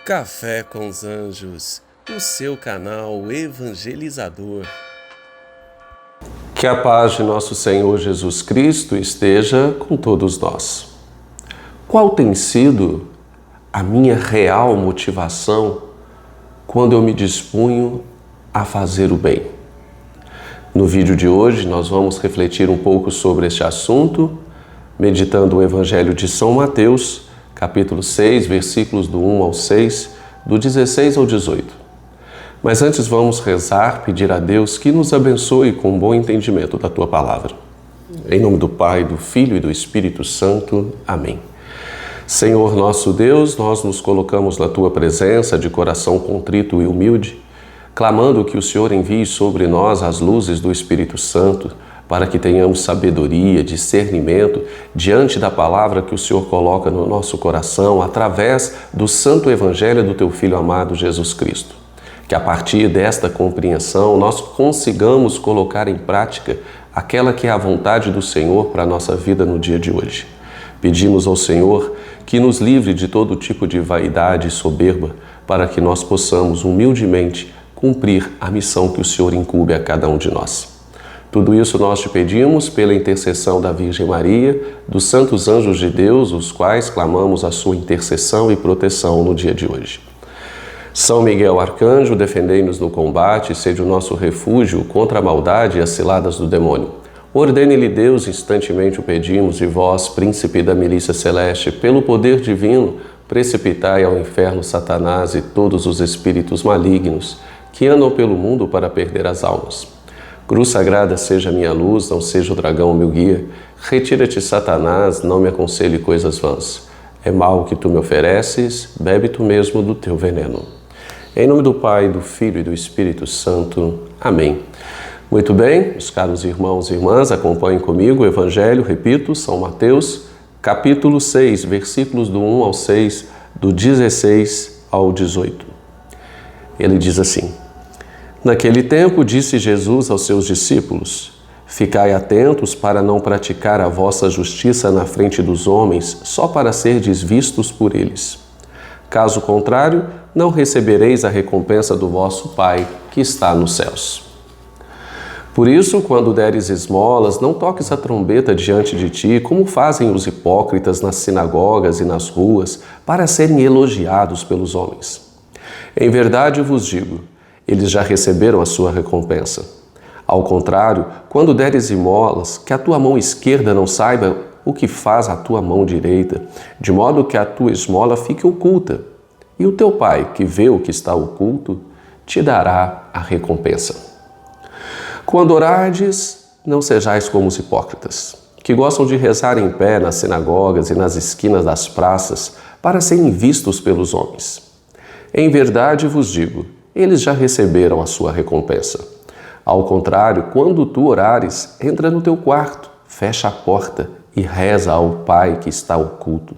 Café com os Anjos, o seu canal evangelizador. Que a paz de nosso Senhor Jesus Cristo esteja com todos nós. Qual tem sido a minha real motivação quando eu me disponho a fazer o bem? No vídeo de hoje nós vamos refletir um pouco sobre este assunto, meditando o Evangelho de São Mateus, capítulo 6, versículos do 1 ao 6, do 16 ao 18. Mas antes vamos rezar, pedir a Deus que nos abençoe com um bom entendimento da Tua Palavra. Em nome do Pai, do Filho e do Espírito Santo. Amém. Senhor nosso Deus, nós nos colocamos na Tua presença de coração contrito e humilde, clamando que o Senhor envie sobre nós as luzes do Espírito Santo, para que tenhamos sabedoria, discernimento diante da palavra que o Senhor coloca no nosso coração através do santo evangelho do Teu Filho amado Jesus Cristo. Que a partir desta compreensão nós consigamos colocar em prática aquela que é a vontade do Senhor para a nossa vida no dia de hoje. Pedimos ao Senhor que nos livre de todo tipo de vaidade e soberba, para que nós possamos humildemente cumprir a missão que o Senhor incumbe a cada um de nós. Tudo isso nós te pedimos pela intercessão da Virgem Maria, dos santos anjos de Deus, os quais clamamos a sua intercessão e proteção no dia de hoje. São Miguel Arcanjo, defendei-nos no combate, sede o nosso refúgio contra a maldade e as ciladas do demônio. Ordene-lhe Deus, instantemente o pedimos, e vós, príncipe da milícia celeste, pelo poder divino, precipitai ao inferno Satanás e todos os espíritos malignos que andam pelo mundo para perder as almas. Cruz sagrada seja minha luz, não seja o dragão o meu guia. Retira-te, Satanás, não me aconselhe coisas vãs. É mal o que tu me ofereces, bebe tu mesmo do teu veneno. Em nome do Pai, do Filho e do Espírito Santo. Amém. Muito bem, meus caros irmãos e irmãs, acompanhem comigo o Evangelho, repito, São Mateus, capítulo 6, versículos do 1 ao 6, do 16 ao 18. Ele diz assim: Naquele tempo disse Jesus aos seus discípulos: Ficai atentos para não praticar a vossa justiça na frente dos homens, só para serdes vistos por eles. Caso contrário, não recebereis a recompensa do vosso Pai que está nos céus. Por isso, quando deres esmolas, não toques a trombeta diante de ti, como fazem os hipócritas nas sinagogas e nas ruas, para serem elogiados pelos homens. Em verdade vos digo, eles já receberam a sua recompensa. Ao contrário, quando deres esmolas, que a tua mão esquerda não saiba o que faz a tua mão direita, de modo que a tua esmola fique oculta. E o teu Pai, que vê o que está oculto, te dará a recompensa. Quando orardes, não sejais como os hipócritas, que gostam de rezar em pé nas sinagogas e nas esquinas das praças, para serem vistos pelos homens. Em verdade vos digo, eles já receberam a sua recompensa. Ao contrário, quando tu orares, entra no teu quarto, fecha a porta e reza ao Pai que está oculto.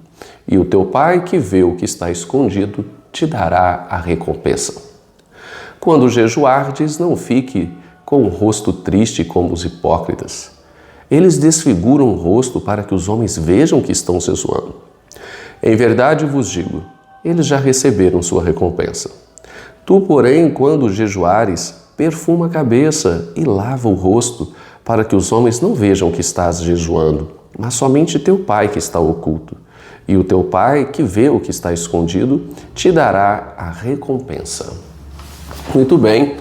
E o teu Pai que vê o que está escondido, te dará a recompensa. Quando jejuardes, não fique com o rosto triste como os hipócritas. Eles desfiguram o rosto para que os homens vejam que estão jejuando. Em verdade vos digo, eles já receberam sua recompensa. Tu, porém, quando jejuares, perfuma a cabeça e lava o rosto, para que os homens não vejam que estás jejuando, mas somente teu Pai que está oculto. E o teu Pai, que vê o que está escondido, te dará a recompensa. Muito bem,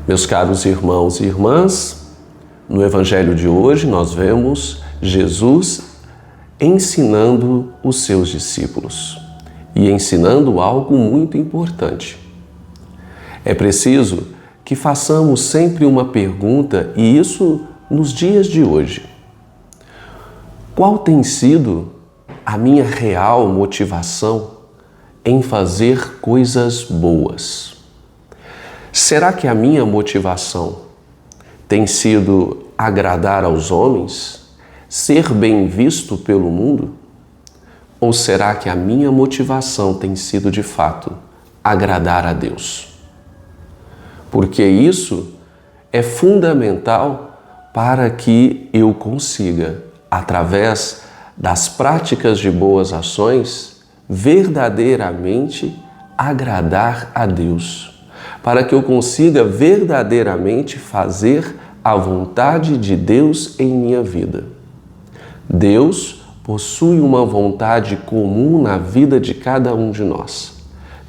meus caros irmãos e irmãs, no Evangelho de hoje nós vemos Jesus ensinando os seus discípulos. E ensinando algo muito importante. É preciso que façamos sempre uma pergunta, e isso nos dias de hoje. Qual tem sido a minha real motivação em fazer coisas boas? Será que a minha motivação tem sido agradar aos homens, ser bem visto pelo mundo? Ou será que a minha motivação tem sido, de fato, agradar a Deus? Porque isso é fundamental para que eu consiga, através das práticas de boas ações, verdadeiramente agradar a Deus, para que eu consiga verdadeiramente fazer a vontade de Deus em minha vida. Deus possui uma vontade comum na vida de cada um de nós,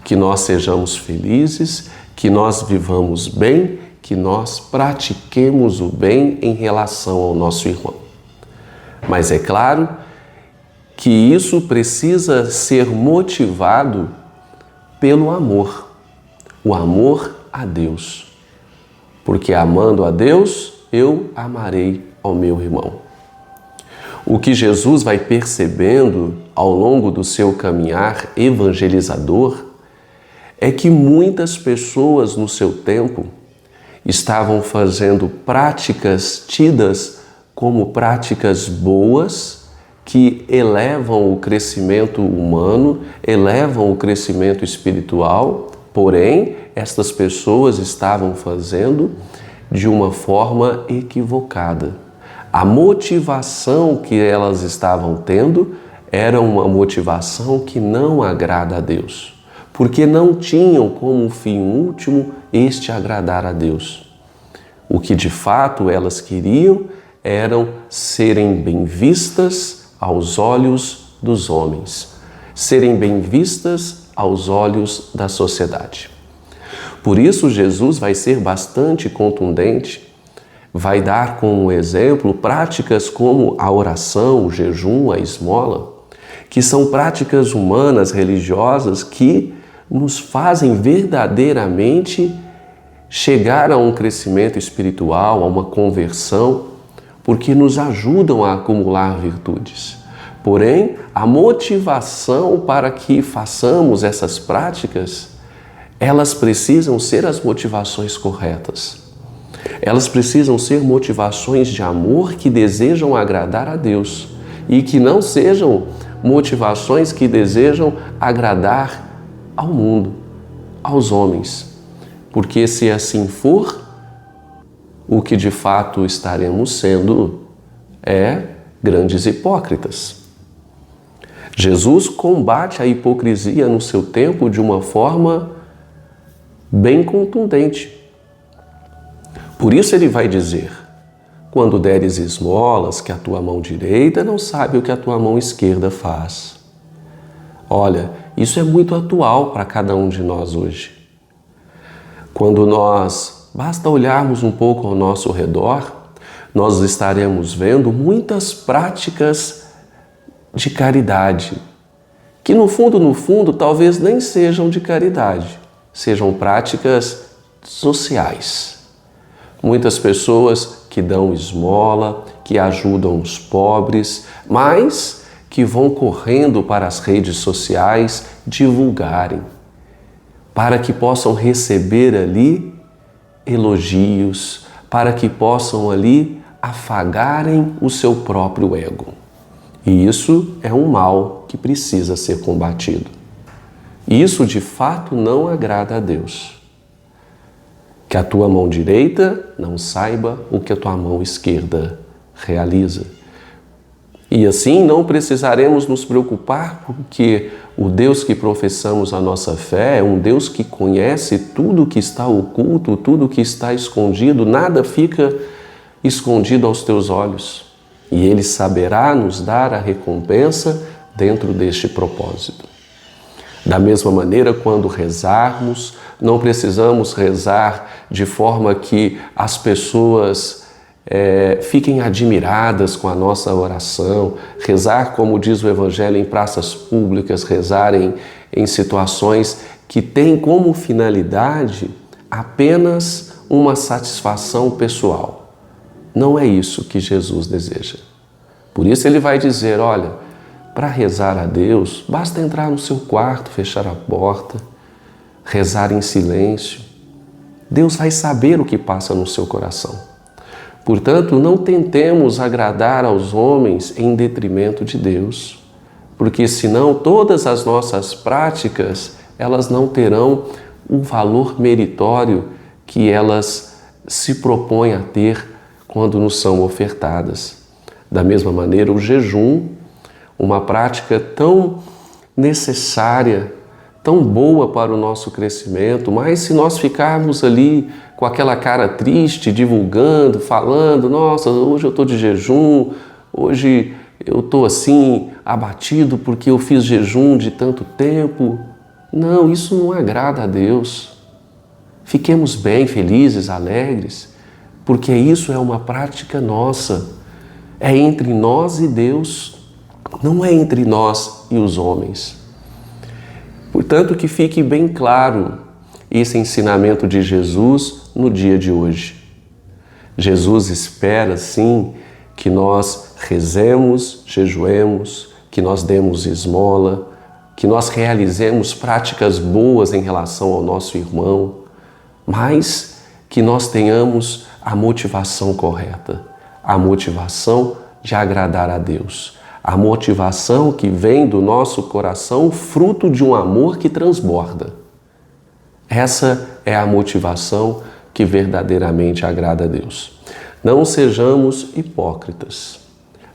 que nós sejamos felizes, que nós vivamos bem, que nós pratiquemos o bem em relação ao nosso irmão. Mas é claro que isso precisa ser motivado pelo amor, o amor a Deus. Porque amando a Deus, eu amarei ao meu irmão. O que Jesus vai percebendo ao longo do seu caminhar evangelizador é que muitas pessoas no seu tempo estavam fazendo práticas tidas como práticas boas que elevam o crescimento humano, elevam o crescimento espiritual, porém, estas pessoas estavam fazendo de uma forma equivocada. A motivação que elas estavam tendo era uma motivação que não agrada a Deus, porque não tinham como fim último este agradar a Deus. O que de fato elas queriam eram serem bem vistas aos olhos dos homens, serem bem vistas aos olhos da sociedade. Por isso Jesus vai ser bastante contundente, vai dar como exemplo práticas como a oração, o jejum, a esmola, que são práticas humanas, religiosas, que nos fazem verdadeiramente chegar a um crescimento espiritual, a uma conversão, porque nos ajudam a acumular virtudes. Porém, a motivação para que façamos essas práticas, elas precisam ser as motivações corretas. Elas precisam ser motivações de amor que desejam agradar a Deus e que não sejam motivações que desejam agradar ao mundo, aos homens. Porque se assim for, o que de fato estaremos sendo é grandes hipócritas. Jesus combate a hipocrisia no seu tempo de uma forma bem contundente. Por isso ele vai dizer: quando deres esmolas, que a tua mão direita não sabe o que a tua mão esquerda faz. Olha, isso é muito atual para cada um de nós hoje. Quando basta olharmos um pouco ao nosso redor, nós estaremos vendo muitas práticas de caridade, que no fundo, talvez nem sejam de caridade, sejam práticas sociais. Muitas pessoas que dão esmola, que ajudam os pobres, mas que vão correndo para as redes sociais divulgarem, para que possam receber ali elogios, para que possam ali afagarem o seu próprio ego. E isso é um mal que precisa ser combatido. Isso de fato não agrada a Deus. Que a tua mão direita não saiba o que a tua mão esquerda realiza. E assim não precisaremos nos preocupar, porque o Deus que professamos a nossa fé é um Deus que conhece tudo que está oculto, tudo que está escondido, nada fica escondido aos teus olhos. E Ele saberá nos dar a recompensa dentro deste propósito. Da mesma maneira, quando rezarmos, não precisamos rezar de forma que as pessoas fiquem admiradas com a nossa oração, rezar, como diz o Evangelho, em praças públicas, rezar em situações que têm como finalidade apenas uma satisfação pessoal. Não é isso que Jesus deseja. Por isso ele vai dizer, olha, para rezar a Deus, basta entrar no seu quarto, fechar a porta, rezar em silêncio. Deus vai saber o que passa no seu coração. Portanto, não tentemos agradar aos homens em detrimento de Deus, porque senão todas as nossas práticas, elas não terão o valor meritório que elas se propõem a ter quando nos são ofertadas. Da mesma maneira, o jejum, uma prática tão necessária, tão boa para o nosso crescimento, mas se nós ficarmos ali com aquela cara triste, divulgando, falando, nossa, hoje eu estou de jejum, hoje eu estou assim, abatido porque eu fiz jejum de tanto tempo. Não, isso não agrada a Deus. Fiquemos bem, felizes, alegres, porque isso é uma prática nossa. É entre nós e Deus, não é entre nós e os homens. Portanto, que fique bem claro esse ensinamento de Jesus no dia de hoje. Jesus espera, sim, que nós rezemos, jejuemos, que nós demos esmola, que nós realizemos práticas boas em relação ao nosso irmão, mas que nós tenhamos a motivação correta, a motivação de agradar a Deus, a motivação que vem do nosso coração, fruto de um amor que transborda. Essa é a motivação que verdadeiramente agrada a Deus. Não sejamos hipócritas.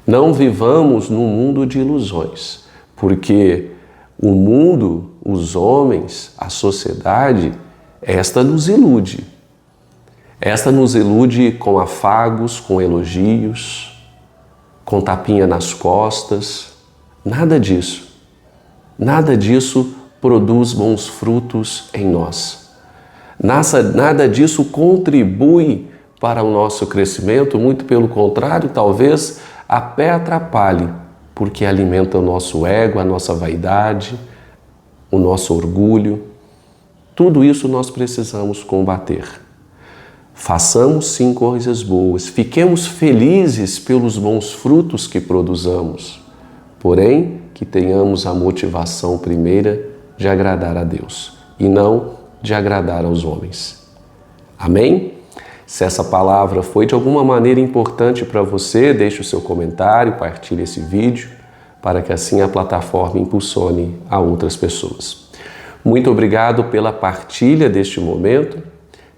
Não vivamos num mundo de ilusões, porque o mundo, os homens, a sociedade, esta nos ilude. Esta nos ilude com afagos, com elogios, com tapinha nas costas. Nada disso. Nada disso produz bons frutos em nós. Nada disso contribui para o nosso crescimento, muito pelo contrário, talvez até atrapalhe, porque alimenta o nosso ego, a nossa vaidade, o nosso orgulho. Tudo isso nós precisamos combater. Façamos sim coisas boas, fiquemos felizes pelos bons frutos que produzamos, porém que tenhamos a motivação primeira de agradar a Deus e não de agradar aos homens. Amém? Se essa palavra foi de alguma maneira importante para você, deixe o seu comentário, partilhe esse vídeo, para que assim a plataforma impulsione a outras pessoas. Muito obrigado pela partilha deste momento.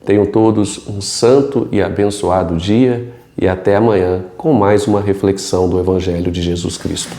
Tenham todos um santo e abençoado dia e até amanhã com mais uma reflexão do Evangelho de Jesus Cristo.